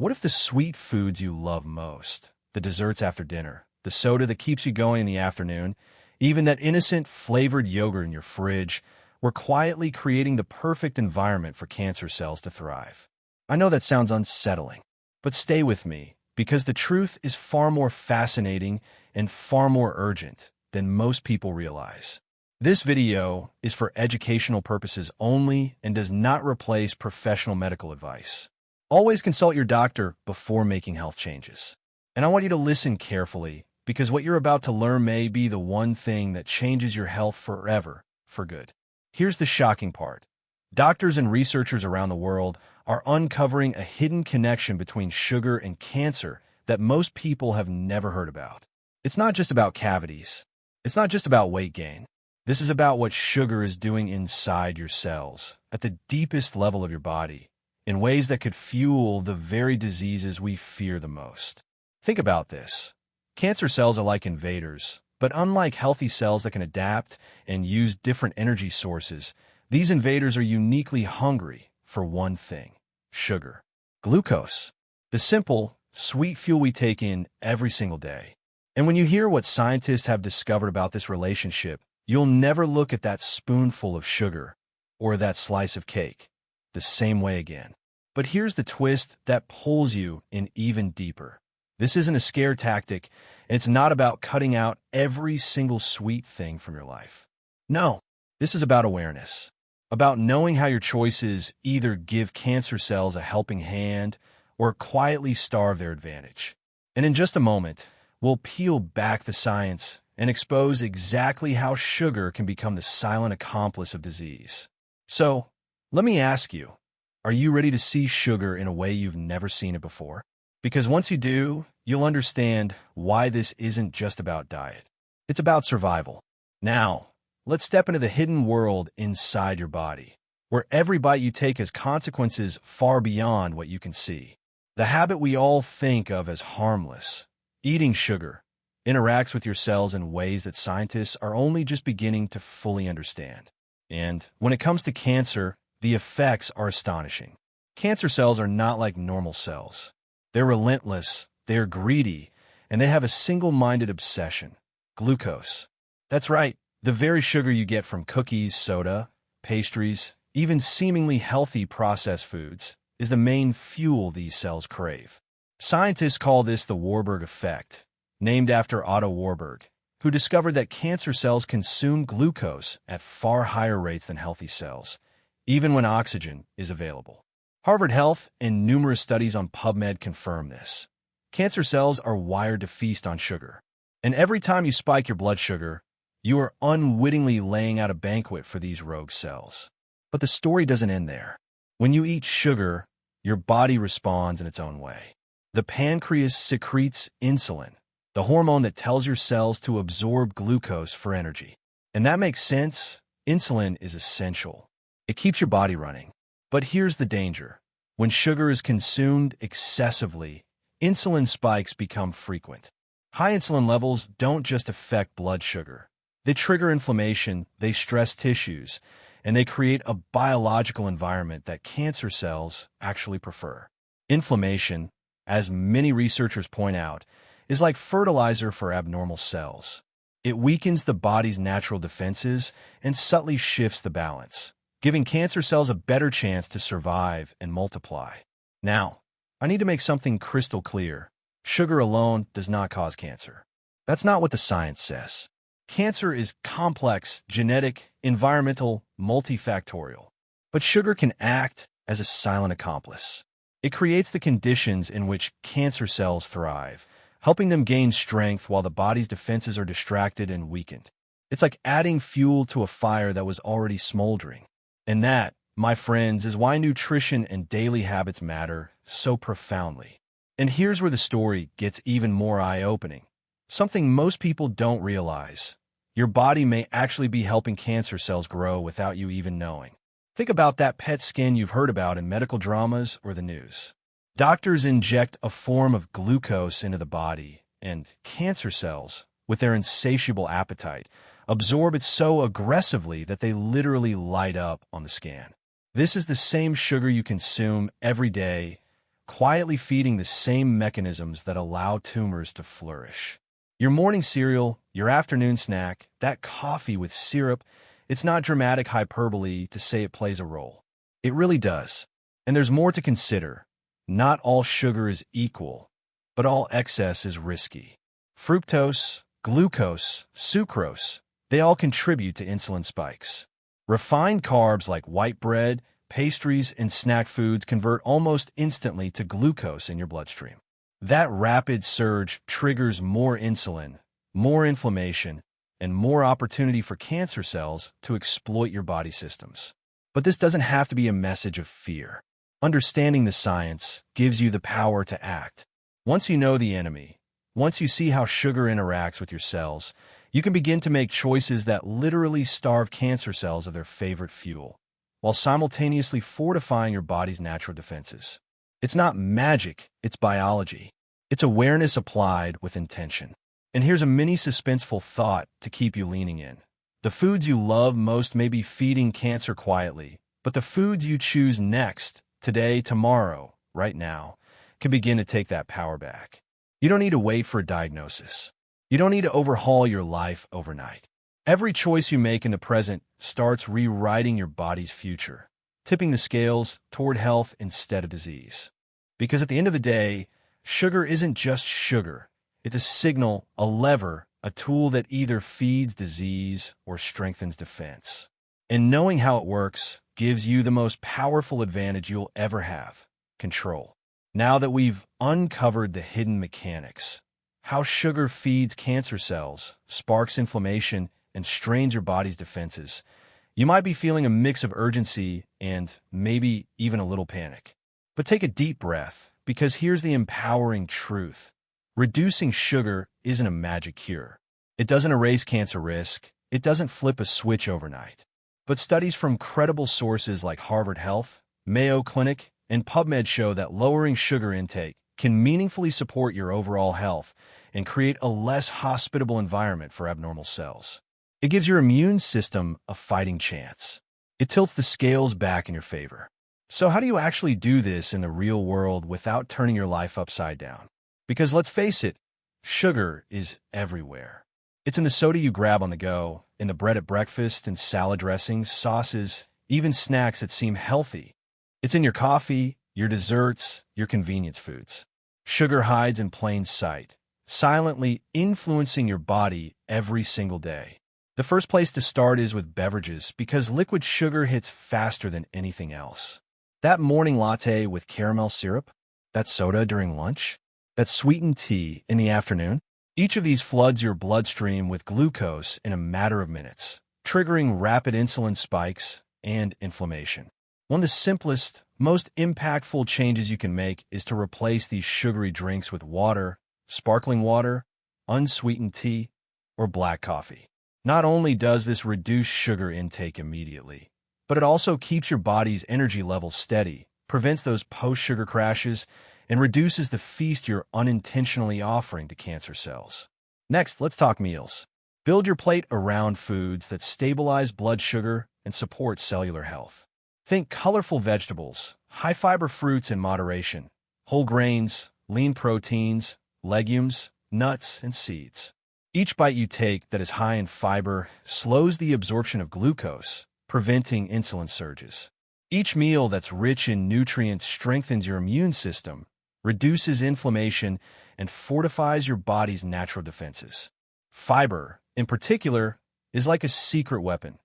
What if the sweet foods you love most, the desserts after dinner, the soda that keeps you going in the afternoon, even that innocent flavored yogurt in your fridge, were quietly creating the perfect environment for cancer cells to thrive? I know that sounds unsettling, but stay with me, because the truth is far more fascinating and far more urgent than most people realize. This video is for educational purposes only and does not replace professional medical advice. Always consult your doctor before making health changes. And I want you to listen carefully, because what you're about to learn may be the one thing that changes your health forever, for good. Here's the shocking part. Doctors and researchers around the world are uncovering a hidden connection between sugar and cancer that most people have never heard about. It's not just about cavities. It's not just about weight gain. This is about what sugar is doing inside your cells, at the deepest level of your body, in ways that could fuel the very diseases we fear the most. Think about this. Cancer cells are like invaders, but unlike healthy cells that can adapt and use different energy sources, these invaders are uniquely hungry for one thing: sugar. Glucose, the simple, sweet fuel we take in every single day. And when you hear what scientists have discovered about this relationship, you'll never look at that spoonful of sugar or that slice of cake the same way again. But here's the twist that pulls you in even deeper. This isn't a scare tactic, and it's not about cutting out every single sweet thing from your life. No, this is about awareness, about knowing how your choices either give cancer cells a helping hand or quietly starve their advantage. And in just a moment, we'll peel back the science and expose exactly how sugar can become the silent accomplice of disease. So, let me ask you, are you ready to see sugar in a way you've never seen it before? Because once you do, you'll understand why this isn't just about diet. It's about survival. Now, let's step into the hidden world inside your body, where every bite you take has consequences far beyond what you can see. The habit we all think of as harmless, eating sugar, interacts with your cells in ways that scientists are only just beginning to fully understand. And when it comes to cancer, the effects are astonishing. Cancer cells are not like normal cells. They're relentless, they're greedy, and they have a single-minded obsession: glucose. That's right, the very sugar you get from cookies, soda, pastries, even seemingly healthy processed foods, is the main fuel these cells crave. Scientists call this the Warburg effect, named after Otto Warburg, who discovered that cancer cells consume glucose at far higher rates than healthy cells, even when oxygen is available. Harvard Health and numerous studies on PubMed confirm this. Cancer cells are wired to feast on sugar, and every time you spike your blood sugar, you are unwittingly laying out a banquet for these rogue cells. But the story doesn't end there. When you eat sugar, your body responds in its own way. The pancreas secretes insulin, the hormone that tells your cells to absorb glucose for energy. And that makes sense. Insulin is essential. It keeps your body running. But here's the danger. When sugar is consumed excessively, insulin spikes become frequent. High insulin levels don't just affect blood sugar. They trigger inflammation, they stress tissues, and they create a biological environment that cancer cells actually prefer. Inflammation, as many researchers point out, is like fertilizer for abnormal cells. It weakens the body's natural defenses and subtly shifts the balance, giving cancer cells a better chance to survive and multiply. Now, I need to make something crystal clear. Sugar alone does not cause cancer. That's not what the science says. Cancer is complex, genetic, environmental, multifactorial. But sugar can act as a silent accomplice. It creates the conditions in which cancer cells thrive, helping them gain strength while the body's defenses are distracted and weakened. It's like adding fuel to a fire that was already smoldering. And that, my friends, is why nutrition and daily habits matter so profoundly. And here's where the story gets even more eye-opening. Something most people don't realize. Your body may actually be helping cancer cells grow without you even knowing. Think about that pet skin you've heard about in medical dramas or the news. Doctors inject a form of glucose into the body, and cancer cells, with their insatiable appetite, absorb it so aggressively that they literally light up on the scan. This is the same sugar you consume every day, quietly feeding the same mechanisms that allow tumors to flourish. Your morning cereal, your afternoon snack, that coffee with syrup, it's not dramatic hyperbole to say it plays a role. It really does. And there's more to consider. Not all sugar is equal, but all excess is risky. Fructose, glucose, sucrose, they all contribute to insulin spikes. Refined carbs like white bread, pastries, and snack foods convert almost instantly to glucose in your bloodstream. That rapid surge triggers more insulin, more inflammation, and more opportunity for cancer cells to exploit your body systems. But this doesn't have to be a message of fear. Understanding the science gives you the power to act. Once you know the enemy, once you see how sugar interacts with your cells, you can begin to make choices that literally starve cancer cells of their favorite fuel, while simultaneously fortifying your body's natural defenses. It's not magic, it's biology. It's awareness applied with intention. And here's a mini suspenseful thought to keep you leaning in. The foods you love most may be feeding cancer quietly, but the foods you choose next, today, tomorrow, right now, can begin to take that power back. You don't need to wait for a diagnosis. You don't need to overhaul your life overnight. Every choice you make in the present starts rewriting your body's future, tipping the scales toward health instead of disease. Because at the end of the day, sugar isn't just sugar. It's a signal, a lever, a tool that either feeds disease or strengthens defense. And knowing how it works gives you the most powerful advantage you'll ever have: control. Now that we've uncovered the hidden mechanics, how sugar feeds cancer cells, sparks inflammation, and strains your body's defenses, you might be feeling a mix of urgency and maybe even a little panic. But take a deep breath, because here's the empowering truth. Reducing sugar isn't a magic cure. It doesn't erase cancer risk. It doesn't flip a switch overnight. But studies from credible sources like Harvard Health, Mayo Clinic, and PubMed show that lowering sugar intake can meaningfully support your overall health and create a less hospitable environment for abnormal cells. It gives your immune system a fighting chance. It tilts the scales back in your favor. So how do you actually do this in the real world without turning your life upside down? Because let's face it, sugar is everywhere. It's in the soda you grab on the go, in the bread at breakfast, and salad dressings, sauces, even snacks that seem healthy. It's in your coffee, your desserts, your convenience foods. Sugar hides in plain sight, silently influencing your body every single day. The first place to start is with beverages, because liquid sugar hits faster than anything else. That morning latte with caramel syrup, that soda during lunch, that sweetened tea in the afternoon, each of these floods your bloodstream with glucose in a matter of minutes, triggering rapid insulin spikes and inflammation. One of the simplest, most impactful changes you can make is to replace these sugary drinks with water, sparkling water, unsweetened tea, or black coffee. Not only does this reduce sugar intake immediately, but it also keeps your body's energy levels steady, prevents those post-sugar crashes, and reduces the feast you're unintentionally offering to cancer cells. Next, let's talk meals. Build your plate around foods that stabilize blood sugar and support cellular health. Think colorful vegetables, high-fiber fruits in moderation, whole grains, lean proteins, legumes, nuts, and seeds. Each bite you take that is high in fiber slows the absorption of glucose, preventing insulin surges. Each meal that's rich in nutrients strengthens your immune system, reduces inflammation, and fortifies your body's natural defenses. Fiber, in particular, is like a secret weapon,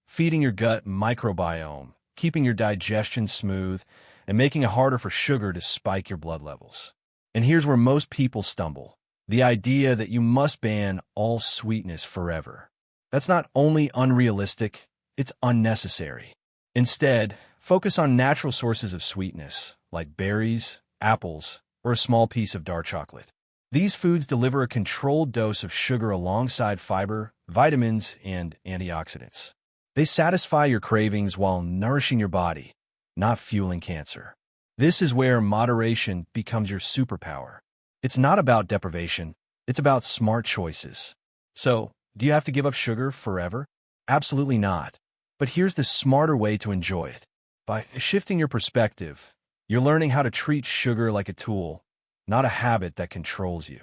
feeding your gut microbiome, keeping your digestion smooth, and making it harder for sugar to spike your blood levels. And here's where most people stumble: the idea that you must ban all sweetness forever. That's not only unrealistic, it's unnecessary. Instead, focus on natural sources of sweetness, like berries, apples, or a small piece of dark chocolate. These foods deliver a controlled dose of sugar alongside fiber, vitamins, and antioxidants. They satisfy your cravings while nourishing your body, not fueling cancer. This is where moderation becomes your superpower. It's not about deprivation, it's about smart choices. So, do you have to give up sugar forever? Absolutely not. But here's the smarter way to enjoy it. By shifting your perspective, You're learning how to treat sugar like a tool, not a habit that controls you.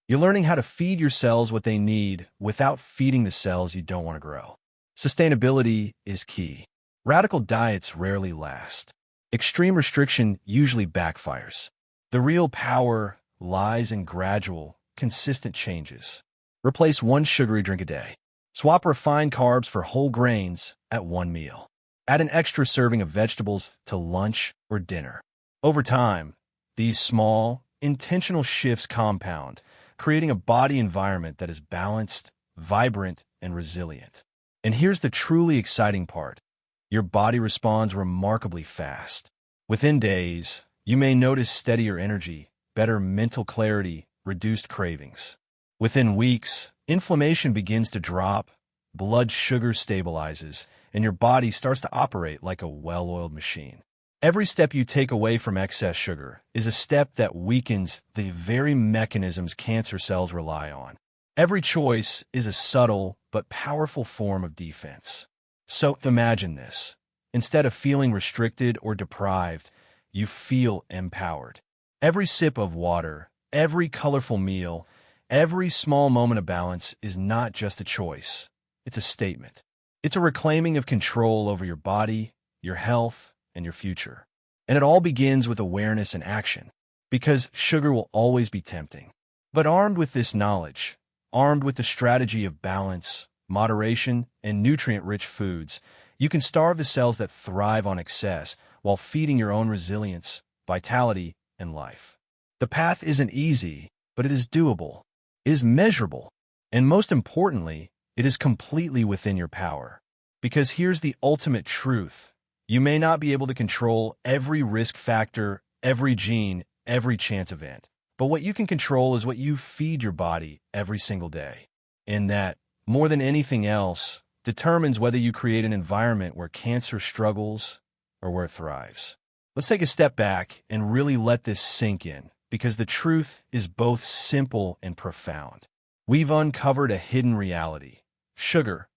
You're learning how to feed your cells what they need without feeding the cells you don't want to grow. Sustainability is key. Radical diets rarely last. Extreme restriction usually backfires. The real power lies in gradual, consistent changes. Replace one sugary drink a day. Swap refined carbs for whole grains at one meal. Add an extra serving of vegetables to lunch or dinner. Over time, these small, intentional shifts compound, creating a body environment that is balanced, vibrant, and resilient. And here's the truly exciting part. Your body responds remarkably fast. Within days, you may notice steadier energy, better mental clarity, reduced cravings. Within weeks, inflammation begins to drop, blood sugar stabilizes, and your body starts to operate like a well-oiled machine. Every step you take away from excess sugar is a step that weakens the very mechanisms cancer cells rely on. Every choice is a subtle but powerful form of defense. So imagine this. Instead of feeling restricted or deprived, you feel empowered. Every sip of water, every colorful meal, every small moment of balance is not just a choice. It's a statement. It's a reclaiming of control over your body, your health, and your future. And it all begins with awareness and action, because sugar will always be tempting. But armed with this knowledge, armed with the strategy of balance, moderation, and nutrient-rich foods, you can starve the cells that thrive on excess while feeding your own resilience, vitality, and life. The path isn't easy, but it is doable. It is measurable. And most importantly, it is completely within your power. Because here's the ultimate truth. You may not be able to control every risk factor, every gene, every chance event. But what you can control is what you feed your body every single day. And that, more than anything else, determines whether you create an environment where cancer struggles or where it thrives. Let's take a step back and really let this sink in, because the truth is both simple and profound. We've uncovered a hidden reality. Sugar.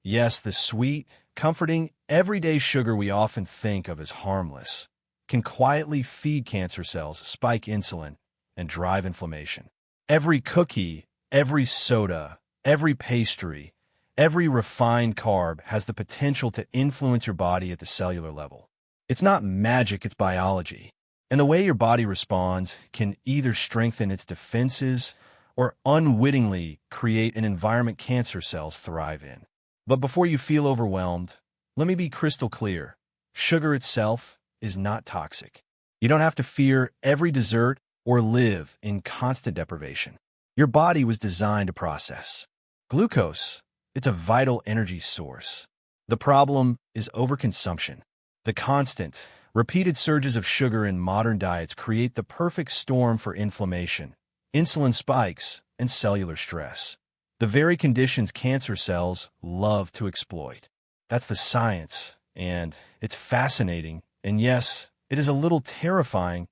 Yes, the sweet, comforting, everyday sugar we often think of as harmless can quietly feed cancer cells, spike insulin, and drive inflammation. Every cookie, every soda, every pastry, every refined carb has the potential to influence your body at the cellular level. It's not magic, it's biology. And the way your body responds can either strengthen its defenses or unwittingly create an environment cancer cells thrive in. But before you feel overwhelmed, let me be crystal clear. Sugar itself is not toxic. You don't have to fear every dessert or live in constant deprivation. Your body was designed to process glucose. It's a vital energy source. The problem is overconsumption. The constant, repeated surges of sugar in modern diets create the perfect storm for inflammation, insulin spikes, and cellular stress. The very conditions cancer cells love to exploit. That's the science, and it's fascinating, and yes, it is a little terrifying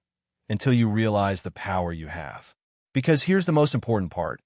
until you realize the power you have. Because here's the most important part.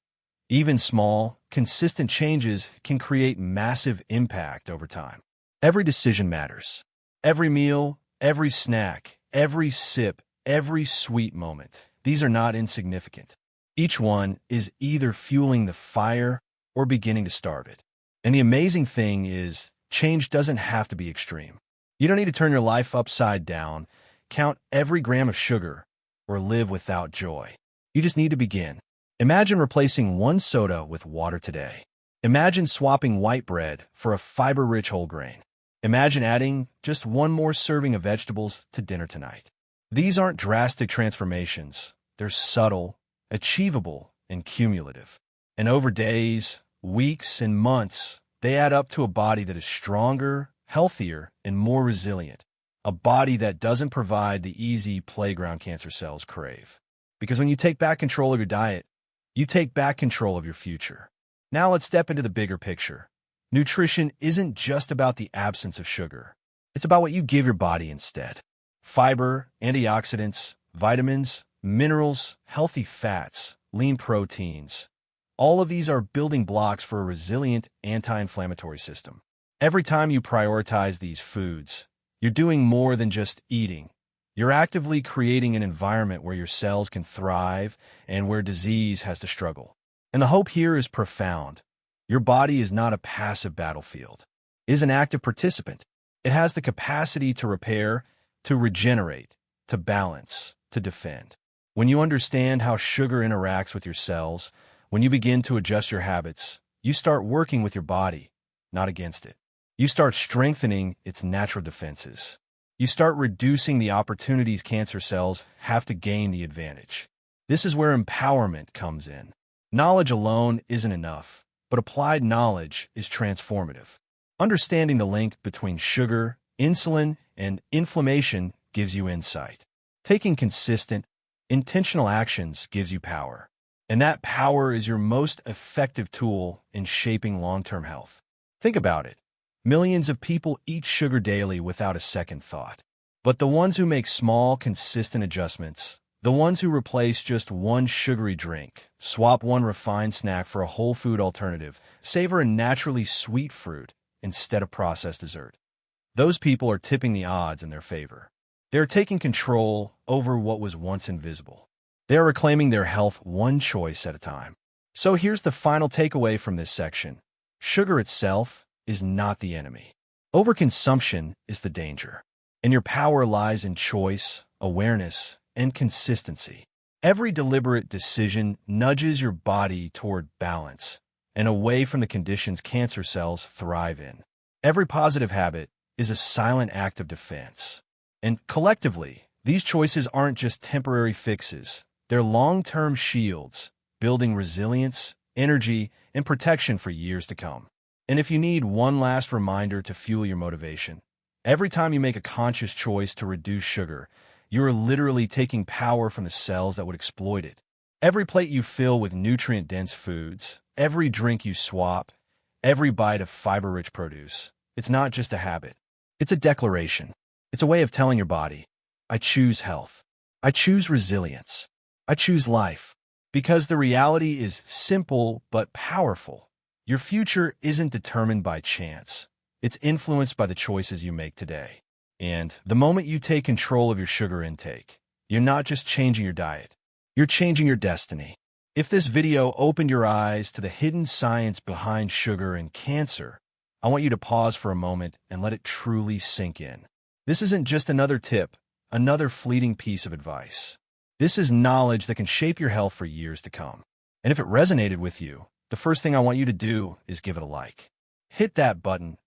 Even small, consistent changes can create massive impact over time. Every decision matters. Every meal, every snack, every sip, every sweet moment. These are not insignificant. Each one is either fueling the fire or beginning to starve it. And the amazing thing is, change doesn't have to be extreme. You don't need to turn your life upside down, count every gram of sugar, or live without joy. You just need to begin. Imagine replacing one soda with water today. Imagine swapping white bread for a fiber-rich whole grain. Imagine adding just one more serving of vegetables to dinner tonight. These aren't drastic transformations. They're subtle, achievable, and cumulative. And over days, weeks, and months, they add up to a body that is stronger, healthier, and more resilient. A body that doesn't provide the easy playground cancer cells crave. Because when you take back control of your diet, you take back control of your future. Now let's step into the bigger picture. Nutrition isn't just about the absence of sugar. It's about what you give your body instead. Fiber, antioxidants, vitamins, minerals, healthy fats, lean proteins. All of these are building blocks for a resilient anti-inflammatory system. Every time you prioritize these foods, you're doing more than just eating. You're actively creating an environment where your cells can thrive and where disease has to struggle. And the hope here is profound. Your body is not a passive battlefield. It is an active participant. It has the capacity to repair, to regenerate, to balance, to defend. When you understand how sugar interacts with your cells, when you begin to adjust your habits, you start working with your body, not against it. You start strengthening its natural defenses. You start reducing the opportunities cancer cells have to gain the advantage. This is where empowerment comes in. Knowledge alone isn't enough, but applied knowledge is transformative. Understanding the link between sugar, insulin, and inflammation gives you insight. Taking consistent, intentional actions gives you power. And that power is your most effective tool in shaping long-term health. Think about it. Millions of people eat sugar daily without a second thought. But the ones who make small, consistent adjustments, the ones who replace just one sugary drink, swap one refined snack for a whole food alternative, savor a naturally sweet fruit instead of processed dessert, those people are tipping the odds in their favor. They're taking control over what was once invisible. They are reclaiming their health one choice at a time. So here's the final takeaway from this section. Sugar itself is not the enemy. Overconsumption is the danger. And your power lies in choice, awareness, and consistency. Every deliberate decision nudges your body toward balance and away from the conditions cancer cells thrive in. Every positive habit is a silent act of defense. And collectively, these choices aren't just temporary fixes. They're long-term shields, building resilience, energy, and protection for years to come. And if you need one last reminder to fuel your motivation, every time you make a conscious choice to reduce sugar, you are literally taking power from the cells that would exploit it. Every plate you fill with nutrient-dense foods, every drink you swap, every bite of fiber-rich produce, it's not just a habit. It's a declaration. It's a way of telling your body, I choose health. I choose resilience. I choose life. Because the reality is simple but powerful. Your future isn't determined by chance. It's influenced by the choices you make today. And the moment you take control of your sugar intake, you're not just changing your diet, you're changing your destiny. If this video opened your eyes to the hidden science behind sugar and cancer, I want you to pause for a moment and let it truly sink in. This isn't just another tip, another fleeting piece of advice. This is knowledge that can shape your health for years to come. And if it resonated with you, the first thing I want you to do is give it a like. Hit that button,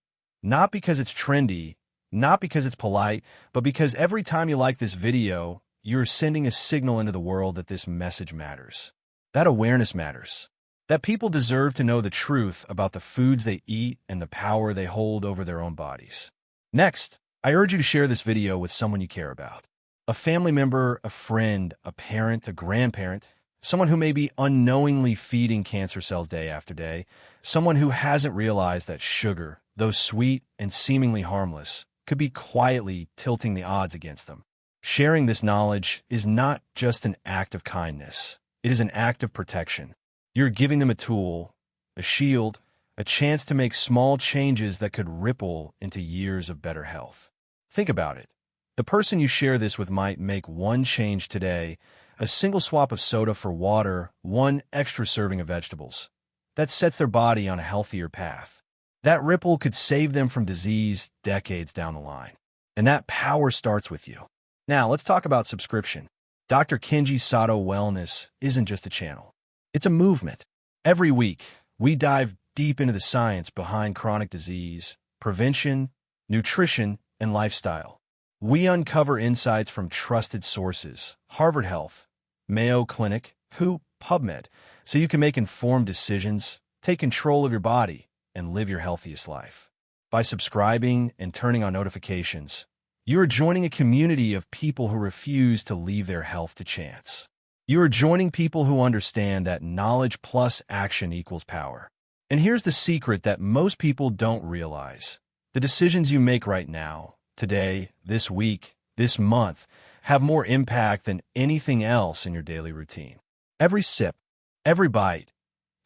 not because it's trendy, not because it's polite, but because every time you like this video, you're sending a signal into the world that this message matters. That awareness matters. That people deserve to know the truth about the foods they eat and the power they hold over their own bodies. Next, I urge you to share this video with someone you care about. A family member, a friend, a parent, a grandparent, someone who may be unknowingly feeding cancer cells day after day, someone who hasn't realized that sugar, though sweet and seemingly harmless, could be quietly tilting the odds against them. Sharing this knowledge is not just an act of kindness. It is an act of protection. You're giving them a tool, a shield, a chance to make small changes that could ripple into years of better health. Think about it. The person you share this with might make one change today, a single swap of soda for water, one extra serving of vegetables. That sets their body on a healthier path. That ripple could save them from disease decades down the line. And that power starts with you. Now, let's talk about subscription. Dr. Kenji Sato Wellness isn't just a channel. It's a movement. Every week, we dive deep into the science behind chronic disease, prevention, nutrition, and lifestyle. We uncover insights from trusted sources, Harvard Health, Mayo Clinic, WHO, PubMed, so you can make informed decisions, take control of your body, and live your healthiest life. By subscribing and turning on notifications, you are joining a community of people who refuse to leave their health to chance. You are joining people who understand that knowledge plus action equals power. And here's the secret that most people don't realize. The decisions you make right now, today, this week, this month, have more impact than anything else in your daily routine. Every sip, every bite,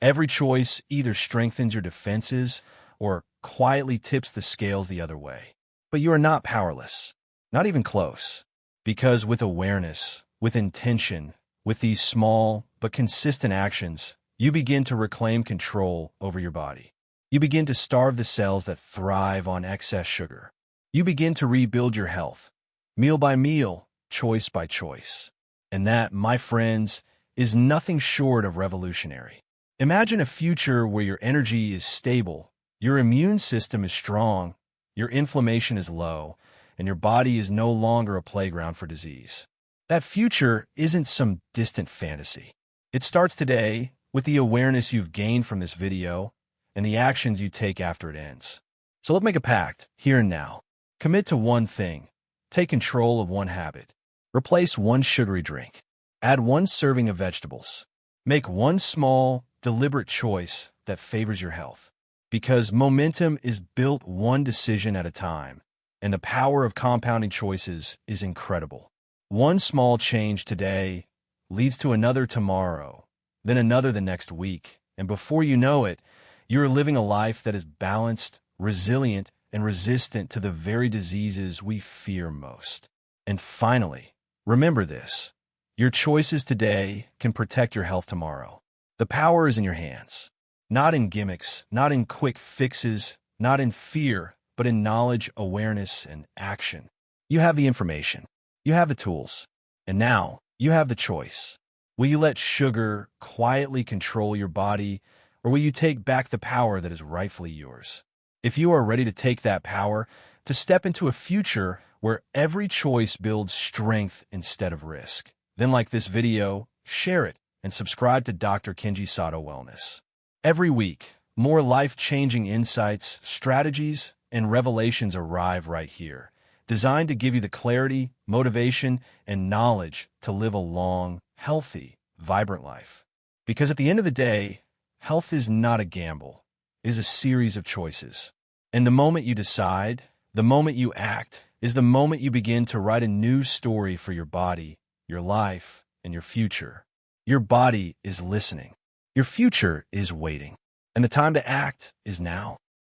every choice either strengthens your defenses or quietly tips the scales the other way. But you are not powerless, not even close. Because with awareness, with intention, with these small but consistent actions, you begin to reclaim control over your body. You begin to starve the cells that thrive on excess sugar. You begin to rebuild your health, meal by meal, choice by choice. And that, my friends, is nothing short of revolutionary. Imagine a future where your energy is stable, your immune system is strong, your inflammation is low, and your body is no longer a playground for disease. That future isn't some distant fantasy. It starts today with the awareness you've gained from this video and the actions you take after it ends. So let's make a pact, here and now. Commit to one thing. Take control of one habit. Replace one sugary drink. Add one serving of vegetables. Make one small, deliberate choice that favors your health. Because momentum is built one decision at a time, and the power of compounding choices is incredible. One small change today leads to another tomorrow, then another the next week, and before you know it, you're living a life that is balanced, resilient, and resistant to the very diseases we fear most. And finally, remember this. Your choices today can protect your health tomorrow. The power is in your hands. Not in gimmicks, not in quick fixes, not in fear, but in knowledge, awareness, and action. You have the information. You have the tools. And now, you have the choice. Will you let sugar quietly control your body, or will you take back the power that is rightfully yours? If you are ready to take that power, to step into a future where every choice builds strength instead of risk, then like this video, share it, and subscribe to Dr. Kenji Sato Wellness. Every week, more life-changing insights, strategies, and revelations arrive right here, designed to give you the clarity, motivation, and knowledge to live a long, healthy, vibrant life. Because at the end of the day, health is not a gamble. It is a series of choices. And the moment you decide, the moment you act, is the moment you begin to write a new story for your body, your life, and your future. Your body is listening. Your future is waiting. And the time to act is now.